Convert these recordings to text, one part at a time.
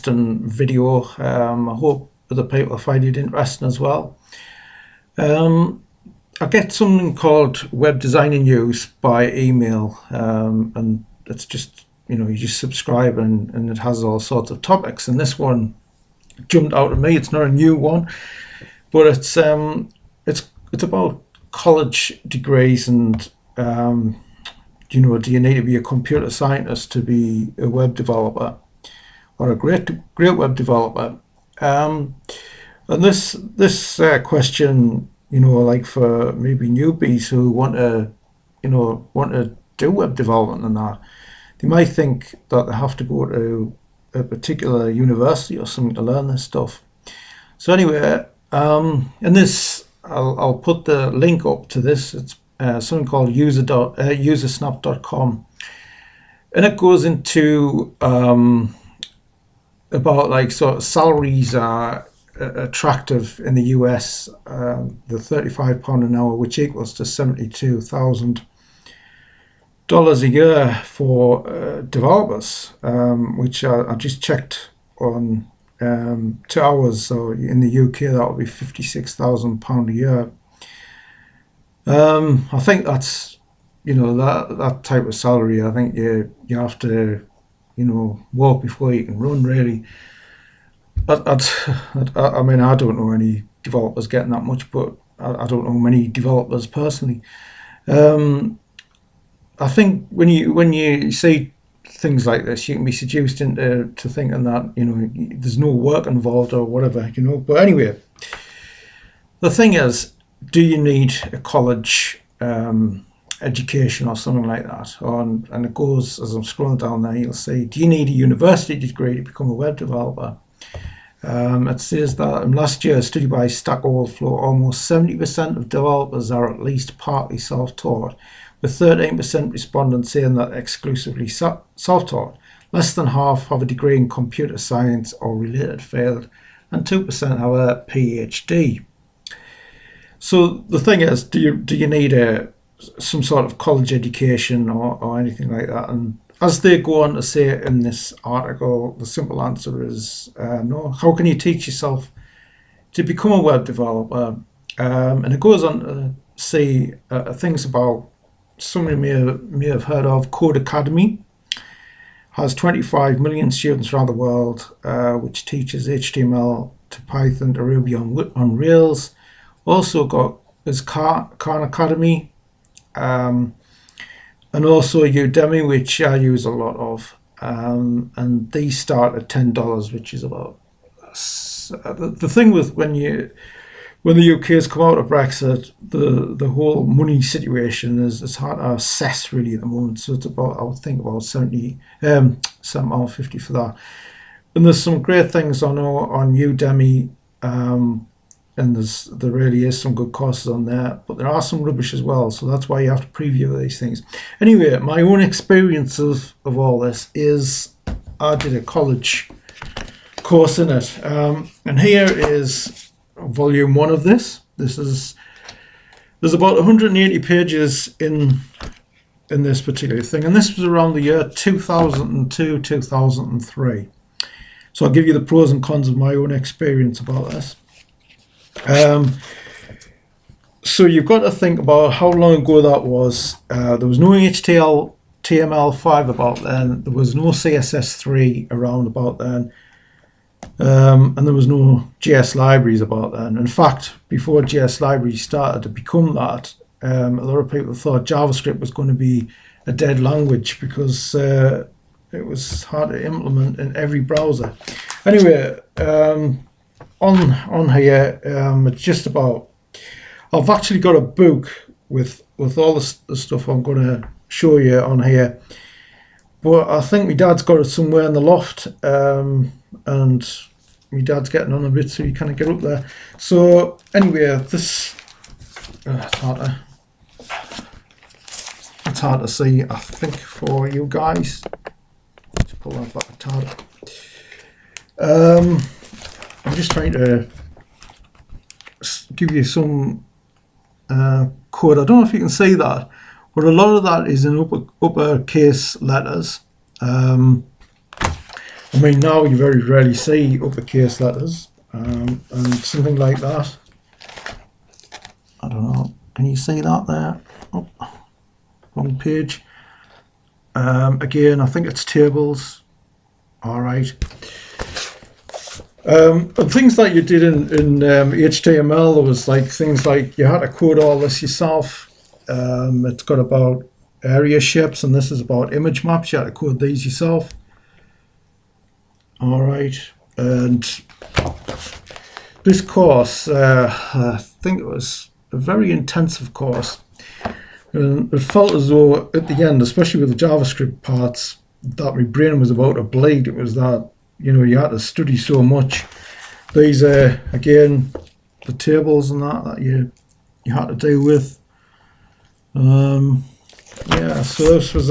interesting video. I hope other people find it interesting as well. I get something called Web Designer News by email, and it's just, you just subscribe and it has all sorts of topics. And this one jumped out at me. It's not a new one, but it's about college degrees and do you need to be a computer scientist to be a web developer or a great web developer? And this question, like for maybe newbies who want to do web development and that, they might think that they have to go to a particular university or something to learn this stuff. So anyway, in this, I'll put the link up to this. It's something called usersnap.com, and it goes into about like sort of salaries are attractive in the US. The £35 an hour, which equals to $72,000 a year for developers, which I just checked on 2 hours. So in the UK, that would be £56,000 a year. I think that's, that type of salary. I think you have to, walk before you can run, really. I mean, I don't know any developers getting that much, but I don't know many developers personally. I think when you see things like this, you can be seduced into thinking that there's no work involved or whatever, But anyway, the thing is, do you need a college education or something like that? And it goes, as I'm scrolling down there, you'll see, do you need a university degree to become a web developer? It says that in last year's study by Stack Overflow, almost 70% of developers are at least partly self-taught, with 13% respondents saying that exclusively self-taught. Less than half have a degree in computer science or related field, and 2% have a PhD. So the thing is, do you need some sort of college education or anything like that? And as they go on to say in this article, the simple answer is no. How can you teach yourself to become a web developer? And it goes on to say things about, somebody may have heard of Code Academy. Has 25 million students around the world, which teaches HTML to Python to Ruby on Rails. Also got is Khan Academy, and also Udemy, which I use a lot of, and these start at $10, which is about the thing with when the UK has come out of Brexit, the whole money situation is hard to assess really at the moment. So it's about, I would think, about £50 for that. And there's some great things on Udemy. And there really is some good courses on there, but there are some rubbish as well, so that's why you have to preview these things. Anyway, my own experience of all this is I did a college course in it, and here is volume 1 of this. There's about 180 pages in this particular thing, and this was around the year 2002, 2003. So I'll give you the pros and cons of my own experience about this. So you've got to think about how long ago that was. There was no HTML5 about then. There was no CSS3 around about then. And there was no JS libraries about then. In fact, before JS libraries started to become that, a lot of people thought JavaScript was going to be a dead language because it was hard to implement in every browser. Anyway, on here, it's just about, I've actually got a book with all the stuff I'm going to show you on here, but I think my dad's got it somewhere in the loft, and my dad's getting on a bit, so you kind of get up there. So anyway, this it's hard to see, I think, for you guys. Let's pull that back a tad. I'm just trying to give you some code. I don't know if you can see that, but a lot of that is in uppercase letters. And I mean, now you very rarely see uppercase letters, and something like that. I don't know. Can you see that there? Oh, wrong page. Again, I think it's tables. All right. And things that you did in HTML, there was like things like you had to code all this yourself. It's got about area shapes, and this is about image maps. You had to code these yourself. All right. And this course, I think it was a very intensive course. And it felt as though at the end, especially with the JavaScript parts, that my brain was about to bleed. It was that, you know, you had to study so much. These are, again, the tables and that you had to deal with. Yeah, so this was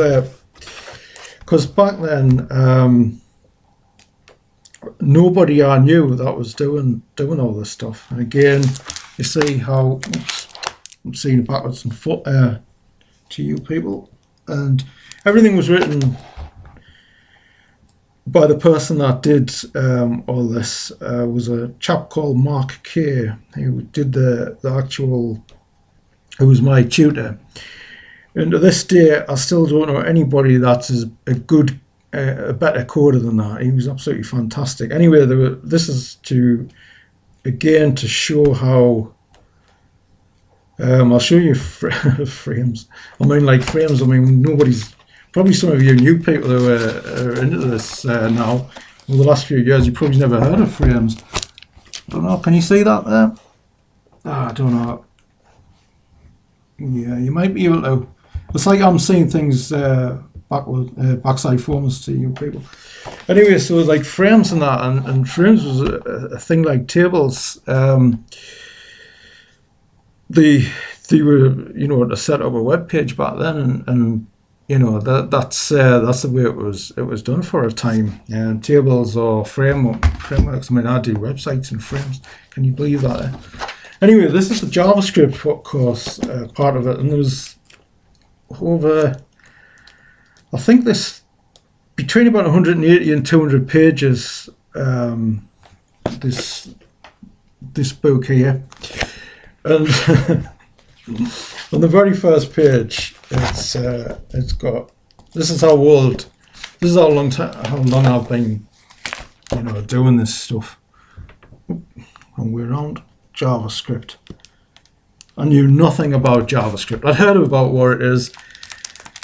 because back then, nobody I knew that was doing all this stuff. And again, you see how, oops, I'm seeing it backwards and foot to you people, and everything was written by the person that did all this. Was a chap called Mark Kay, who did the actual, who was my tutor. And to this day, I still don't know anybody that's a better coder than that. He was absolutely fantastic. Anyway, this is to show how. I'll show you frames. I mean, like frames. I mean, probably some of you new people who are into this now. Over the last few years, you probably never heard of frames. I don't know. Can you see that there? I don't know. Yeah, you might be able to. It's like I'm seeing things backside forwards to you people. Anyway, so like frames and that, and frames was a thing like tables. They were, you know, to set up a web page back then, and you know that's the way it was done for a time. Tables or frameworks. I mean, I do websites and frames. Can you believe that? Anyway, this is the JavaScript course part of it, and there was over, I think this between about 180 and 200 pages. This book here. And on the very first page, it's got, this is how old, this is how long I've been, you know, doing this stuff. And we're on JavaScript. I knew nothing about JavaScript. I'd heard about what it is.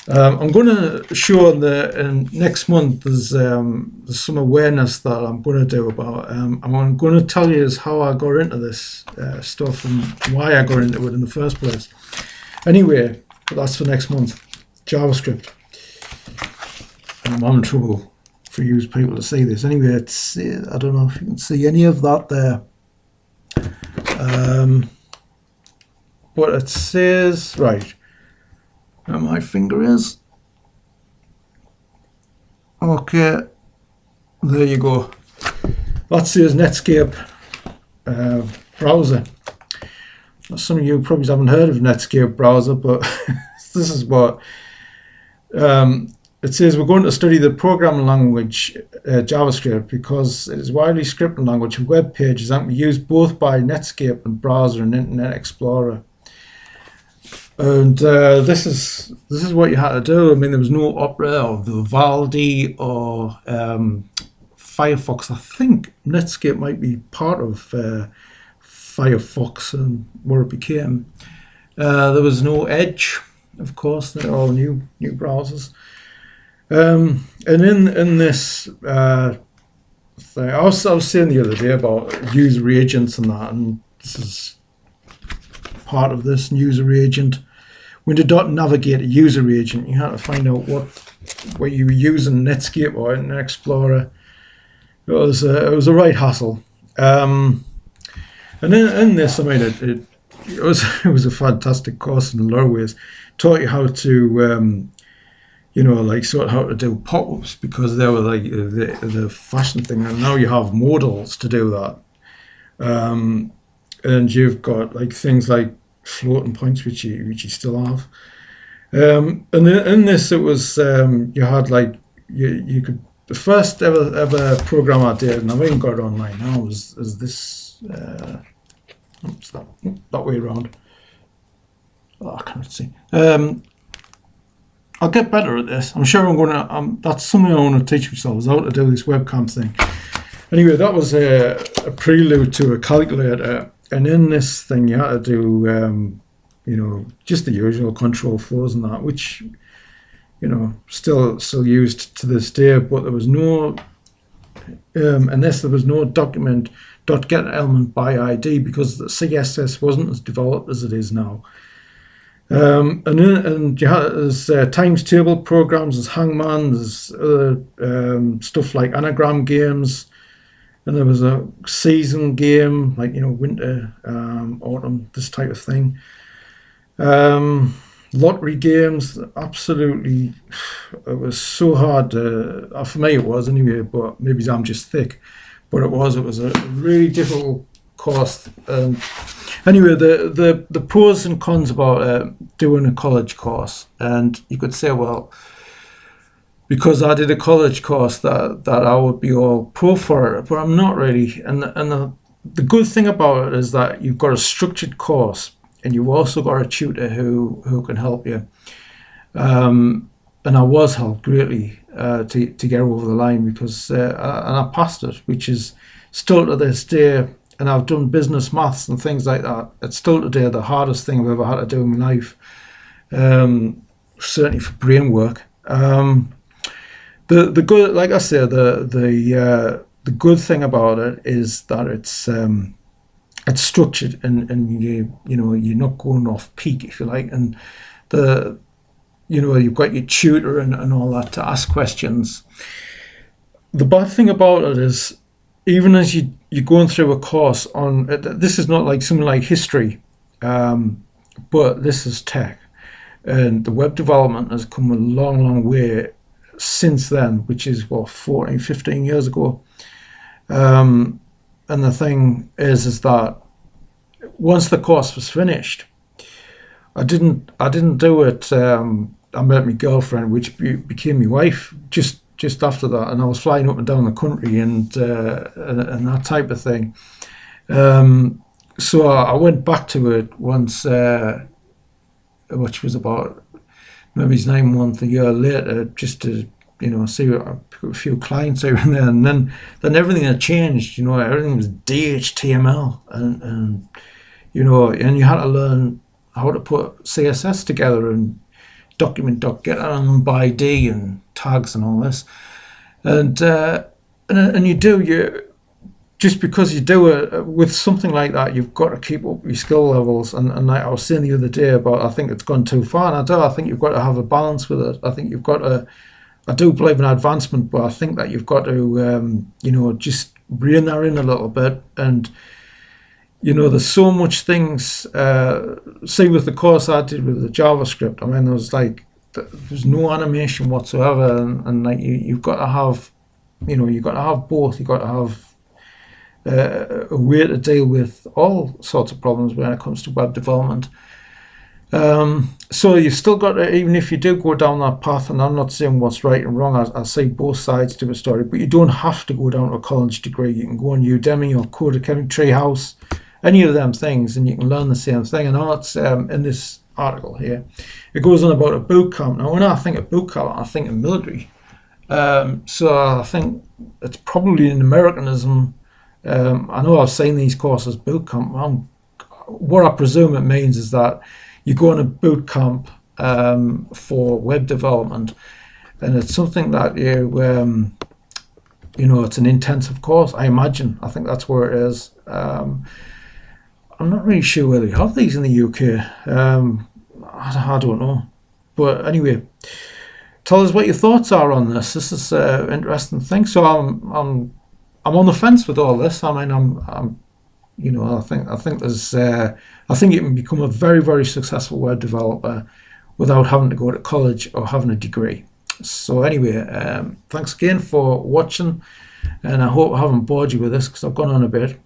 I'm going to show in next month. There's some awareness that I'm going to do about. I'm going to tell you is how I got into this stuff and why I got into it in the first place. Anyway, but that's for next month. JavaScript. I'm having trouble for you people to see this. Anyway, it's, I don't know if you can see any of that there. But it says, right, where my finger is. Okay, there you go. That says Netscape browser. Some of you probably haven't heard of Netscape browser, but this is what it says. We're going to study the programming language JavaScript because it is widely scripting language for web pages that can be used both by Netscape and browser and Internet Explorer. And this is what you had to do. I mean, there was no Opera or Vivaldi or Firefox. I think Netscape might be part of Firefox and what it became. There was no Edge, of course. They're all new browsers. And in this thing, I was saying the other day about user agents and that, and this is part of this user agent. When you don't navigate a user agent, you have to find out what you were using, Netscape or Internet Explorer. It was a right hassle. And in this, I mean, it was a fantastic course in a lot of ways. Taught you how to you know, like sort of how to do pop-ups, because they were like the fashion thing, and now you have modals to do that. And you've got like things like floating points, which you still have. And in this, it was you had like you could the first ever program I did, and I've even got it online now, is this. Oops, that way around. Oh, I can't see. I'll get better at this. I'm sure I'm gonna. That's something I want to teach myself, is how to do this webcam thing. Anyway, that was a prelude to a calculator, and in this thing you had to do, just the usual control flows and that, which, still used to this day. But there was no, unless there was no document.get element by ID, because the CSS wasn't as developed as it is now. And you had there's times table programs, there's Hangman, there's other stuff like anagram games, and there was a season game like winter, autumn, this type of thing. Lottery games, absolutely, it was so hard. For me, it was anyway, but maybe I'm just thick. But it was a really difficult course. Anyway, the pros and cons about doing a college course, and you could say, well, because I did a college course that I would be all pro for it, but I'm not really. And the good thing about it is that you've got a structured course, and you've also got a tutor who can help you. And I was helped greatly to get over the line, because and I passed it, which is still to this day. And I've done business maths and things like that. It's still today the hardest thing I've ever had to do in my life, certainly for brain work. The good, like I say, the good thing about it is that it's structured, and you're not going off peak, if you like, and you've got your tutor and all that to ask questions. The bad thing about it is, even as you're going through a course on, this is not like something like history, but this is tech, and the web development has come a long way since then, which is 14, 15 years ago. And the thing is that once the course was finished, I didn't do it. I met my girlfriend, which became my wife, just after that, and I was flying up and down the country and that type of thing. So I went back to it once, which was about maybe 9 months, a year later, just to see a few clients here and there, and then everything had changed. Everything was DHTML, and you had to learn how to put CSS together and document.get element by ID and tags and all this, and you just because you do it with something like that, you've got to keep up your skill levels. And like I was saying the other day about, I think it's gone too far, and I think you've got to have a balance with it. I think you've got to. I do believe in advancement, but I think that you've got to just rein that in a little bit. And there's so much things. See, with the course I did with the JavaScript, I mean, there's no animation whatsoever, and like you've got to have, you've got to have both. You've got to have a way to deal with all sorts of problems when it comes to web development. So you've still got to, even if you do go down that path, and I'm not saying what's right and wrong, I see both sides to a story, but you don't have to go down to a college degree. You can go on Udemy or Codecademy, Treehouse, any of them things, and you can learn the same thing. And now it's in this article here, it goes on about a boot camp. Now, when I think of boot camp, I think of military. So I think it's probably an Americanism. I know I've seen these courses, boot camp. What I presume it means is that you go on a boot camp for web development, and it's something that it's an intensive course, I imagine. I think that's where it is. I'm not really sure whether they have these in the UK. I don't know. But anyway, tell us what your thoughts are on this. This is an interesting thing. So I'm on the fence with all this. I mean, I think there's I think you can become a very, very successful web developer without having to go to college or having a degree. So anyway, thanks again for watching, and I hope I haven't bored you with this, because I've gone on a bit.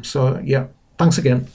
So yeah, thanks again.